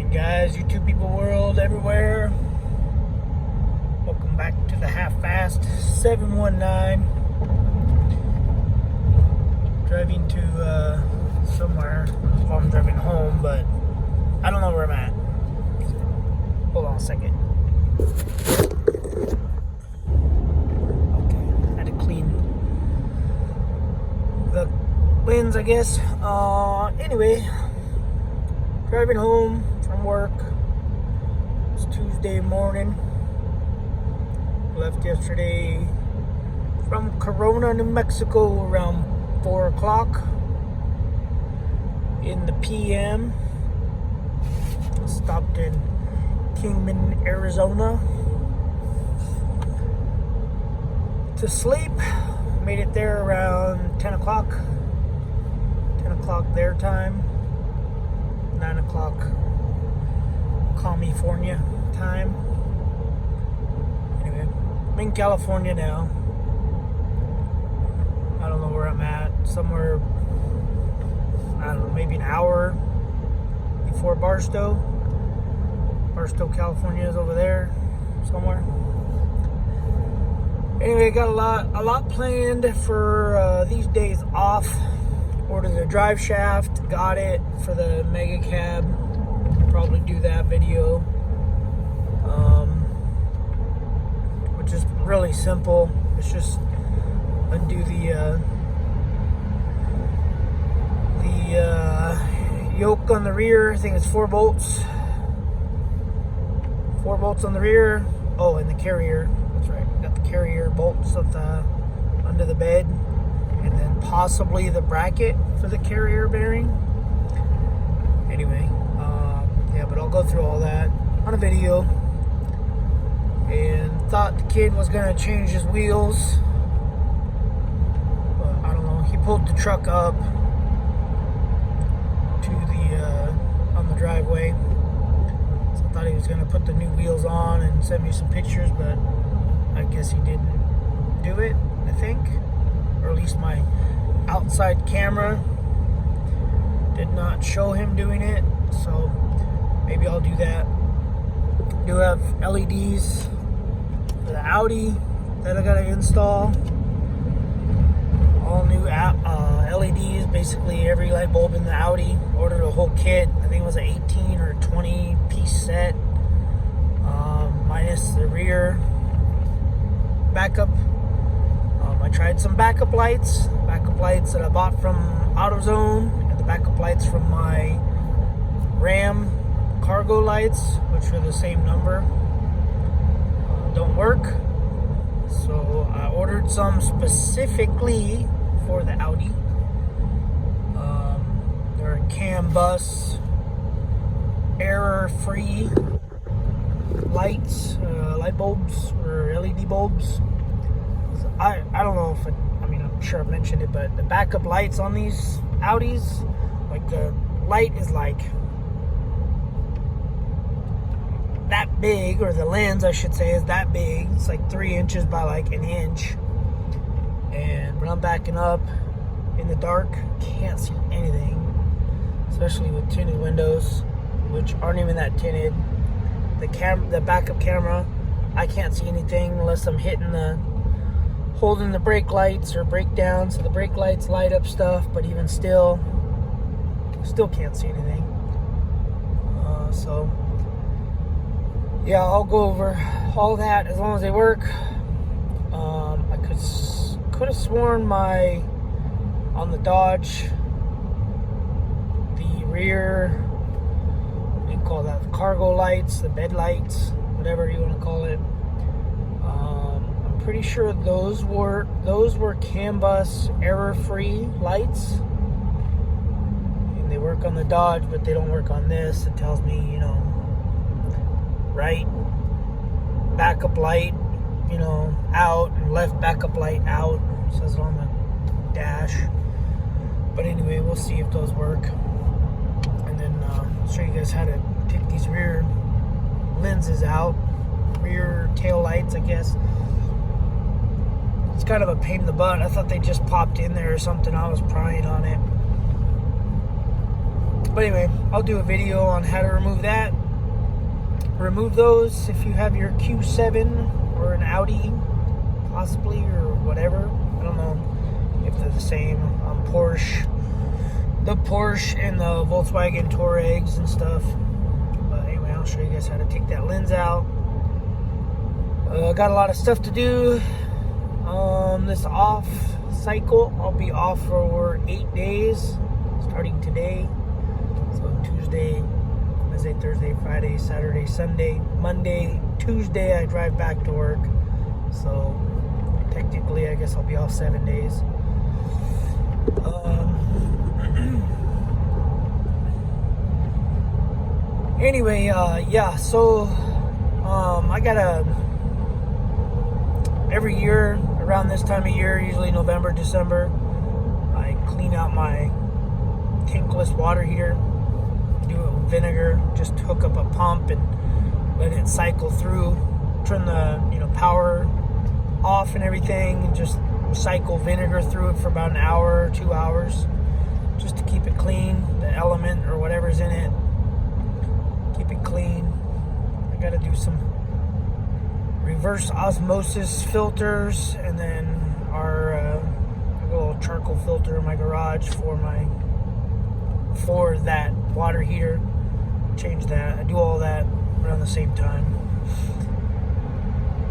Alright guys, YouTube people world everywhere. Welcome back to the half-fast 719. Driving to somewhere. Well, I'm driving home, but I don't know where I'm at. Hold on a second. Okay, had to clean the lens, I guess. Anyway, driving home from work. It's Tuesday morning. Left yesterday from Corona, New Mexico around 4 o'clock in the PM. Stopped in Kingman, Arizona to sleep. Made it there around 10 o'clock. 10 o'clock their time. 9 o'clock California time. Anyway, I'm in California now. I don't know where I'm at. Somewhere, I don't know, maybe an hour before Barstow. Barstow, California is over there somewhere. Anyway, got a lot planned for these days off. Ordered a drive shaft, got it for the mega cab. Probably do that video, which is really simple. It's just undo the yoke on the rear. I think it's 4 bolts. 4 bolts on the rear. Oh, and the carrier. That's right. Got the carrier bolts of the under the bed. And then possibly the bracket for the carrier bearing. Anyway, yeah, but I'll go through all that on a video. And thought the kid was gonna change his wheels, but I don't know. He pulled the truck up to the on the driveway, so I thought he was gonna put the new wheels on and send me some pictures, but I guess he didn't do it. I think. Or at least my outside camera did not show him doing it, so maybe I'll do that. Do have LEDs for the Audi that I gotta install. All new LEDs, basically every light bulb in the Audi. Ordered a whole kit. I think it was an 18 or 20 piece set, minus the rear backup. I tried some backup lights that I bought from AutoZone, and the backup lights from my Ram cargo lights, which are the same number, don't work. So I ordered some specifically for the Audi. They're CAN bus, error-free lights, light bulbs or LED bulbs. I don't know if I'm sure I mentioned it, but the backup lights on these Audis, like the light is like that big, or the lens I should say is that big. It's like 3 inches by like an inch, and when I'm backing up in the dark, can't see anything, especially with tinted windows, which aren't even that tinted. The backup camera, I can't see anything unless I'm holding the brake lights or brake down, so the brake lights light up stuff, but even still can't see anything. So yeah, I'll go over all that as long as they work. I could have sworn on the Dodge, the rear, what do you call that, the cargo lights, the bed lights, whatever you want to call it, pretty sure those were CAN bus error-free lights, and they work on the Dodge, but they don't work on this. It tells me, right backup light, out, and left backup light out. It says it on the dash. But anyway, we'll see if those work, and then I'll show you guys how to take these rear lenses out, rear tail lights, I guess. It's kind of a pain in the butt. I thought they just popped in there or something. I was prying on it. But anyway, I'll do a video on how to remove that. Remove those if you have your Q7 or an Audi, possibly, or whatever. I don't know if they're the same. Porsche, the Porsche and the Volkswagen Touaregs and stuff. But anyway, I'll show you guys how to take that lens out. Got a lot of stuff to do. This off cycle, I'll be off for 8 days, starting today. So Tuesday, Wednesday, Thursday, Friday, Saturday, Sunday, Monday, Tuesday, I drive back to work. So technically, I guess I'll be off 7 days. Anyway, yeah, so I got every year around this time of year, usually November, December, I clean out my tankless water heater, do it with vinegar, just hook up a pump and let it cycle through, turn the power off and everything, and just cycle vinegar through it for about an hour or 2 hours, just to keep it clean, the element or whatever's in it, keep it clean. I gotta do some reverse osmosis filters, and then our little charcoal filter in my garage for that water heater. Change that. I do all that around the same time.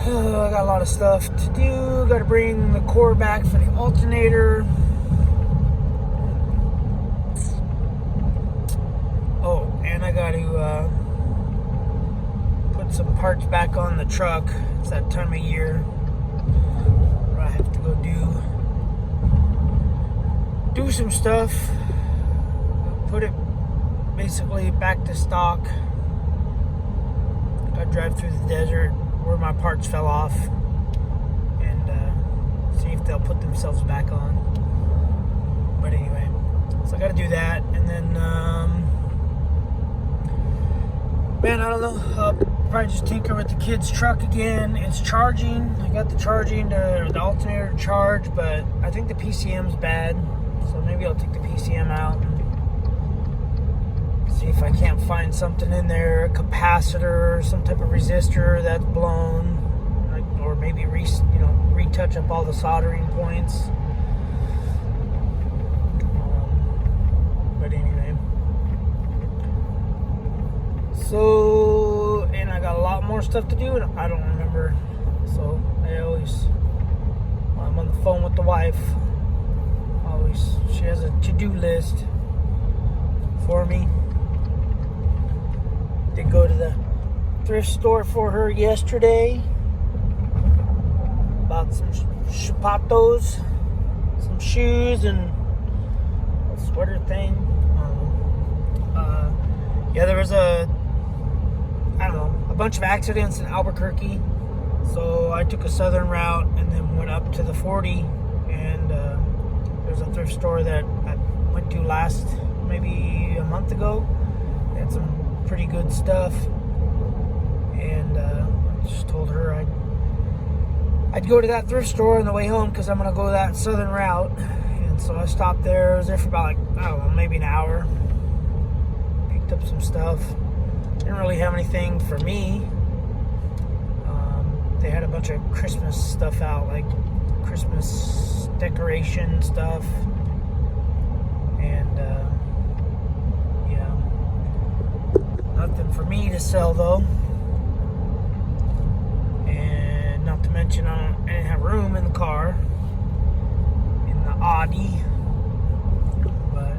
I got a lot of stuff to do. Got to bring the core back for the alternator. Oh, and I got to put some parts back on the truck. It's that time of year where I have to go do some stuff, put it basically back to stock. I drive through the desert where my parts fell off and see if they'll put themselves back on. But anyway, so I got to do that, and then man, I don't know, I'll probably just tinker with the kids' truck again. It's charging. I got the alternator to charge, but I think the PCM's bad, so maybe I'll take the PCM out and see if I can't find something in there, a capacitor or some type of resistor that's blown, or maybe retouch up all the soldering points. But anyway, so, and I got a lot more stuff to do, and I don't remember. So I'm on the phone with the wife. She has a to-do list for me. Did go to the thrift store for her yesterday. Bought some zapatos, some shoes, and a sweater thing. Yeah, there was a bunch of accidents in Albuquerque. So I took a southern route and then went up to the 40, and there's a thrift store that I went to maybe a month ago. They had some pretty good stuff, and I just told her I'd go to that thrift store on the way home because I'm gonna go that southern route. And so I stopped there. I was there for about maybe an hour. Picked up some stuff. Didn't really have anything for me. They had a bunch of Christmas stuff out, like Christmas decoration stuff, and yeah, nothing for me to sell though. And not to mention I didn't have room in the car, in the Audi. But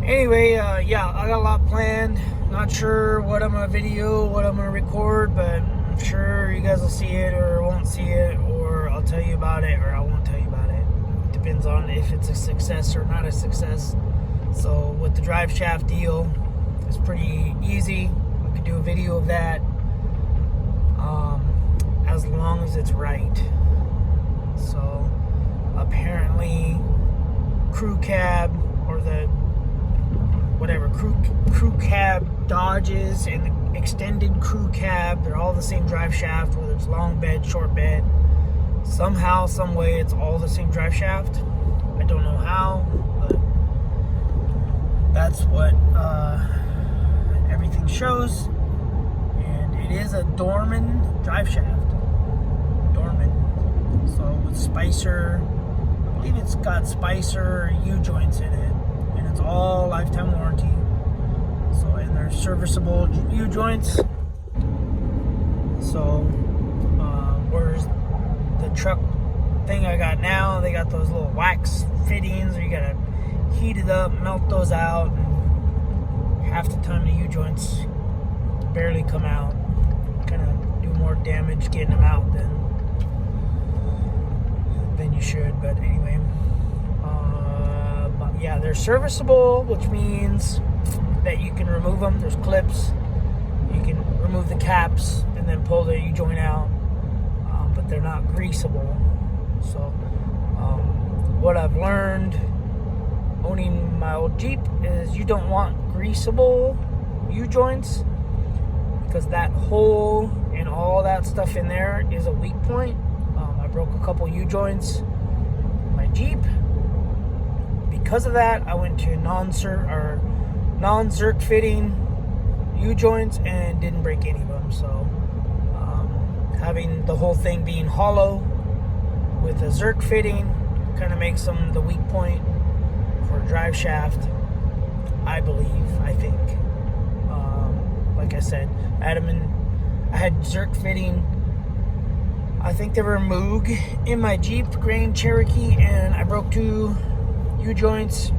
anyway, yeah, I got a lot planned. Not sure what I'm gonna video, what I'm gonna record, but I'm sure you guys will see it or won't see it, or I'll tell you about it or I won't tell you about it. It depends on if it's a success or not a success. So with the drive shaft deal, it's pretty easy. I could do a video of that, as long as it's right. So apparently crew cab, or the whatever crew cab Dodges and the extended crew cab, they're all the same drive shaft, whether it's long bed, short bed. Somehow, some way, it's all the same drive shaft. I don't know how, but that's what everything shows. And it is a Dorman drive shaft. Dorman. So with Spicer, I believe it's got Spicer U-joints in it. And it's all lifetime warranty. So, and they're serviceable U-joints. So, whereas the truck thing I got now, they got those little wax fittings where you gotta heat it up, melt those out, and half the time the U-joints barely come out. Kind of do more damage getting them out than you should. But anyway, but yeah, they're serviceable, which means that you can remove them. There's clips. You can remove the caps and then pull the U-joint out, but they're not greasable. So, what I've learned owning my old Jeep is you don't want greasable U-joints, because that hole and all that stuff in there is a weak point. I broke a couple U-joints in my Jeep. Because of that, I went to non-zerk fitting U-joints and didn't break any of them. So having the whole thing being hollow with a zerk fitting kind of makes them the weak point for a drive shaft, I think. Like I said, I had zerk fitting. I think they were Moog in my Jeep Grand Cherokee, and I broke 2 U-joints,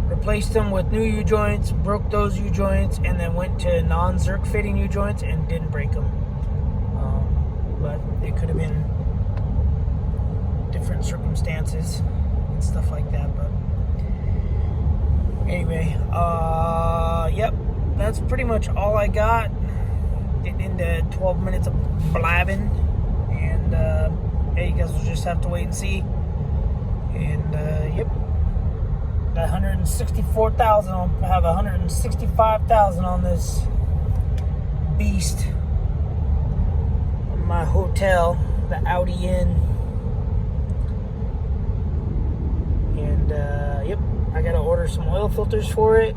replaced them with new U-joints, broke those U-joints, and then went to non-zerk fitting U-joints and didn't break them. But it could have been different circumstances and stuff like that. But anyway, yep, that's pretty much all I got. Getting into 12 minutes of blabbing, and hey, you guys will just have to wait and see. And yep, got 164,000. I'll have 165,000 on this beast. My hotel, the Audi Inn. And yep, I gotta order some oil filters for it.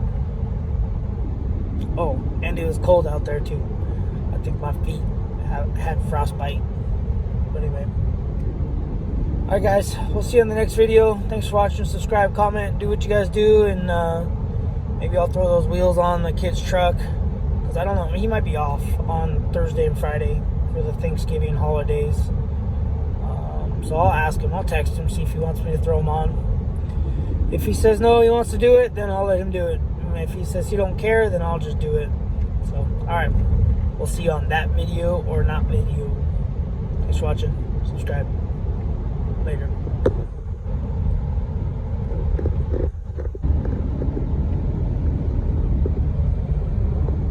Oh, and it was cold out there too. I think my feet had frostbite. But anyway, alright guys, we'll see you in the next video. Thanks for watching. Subscribe, comment, do what you guys do, and maybe I'll throw those wheels on the kid's truck, because I don't know, he might be off on Thursday and Friday for the Thanksgiving holidays. So I'll ask him, I'll text him, see if he wants me to throw them on. If he says no, he wants to do it, then I'll let him do it. And if he says he don't care, then I'll just do it. So, alright, we'll see you on that video or not video. Thanks for watching. Subscribe. Later.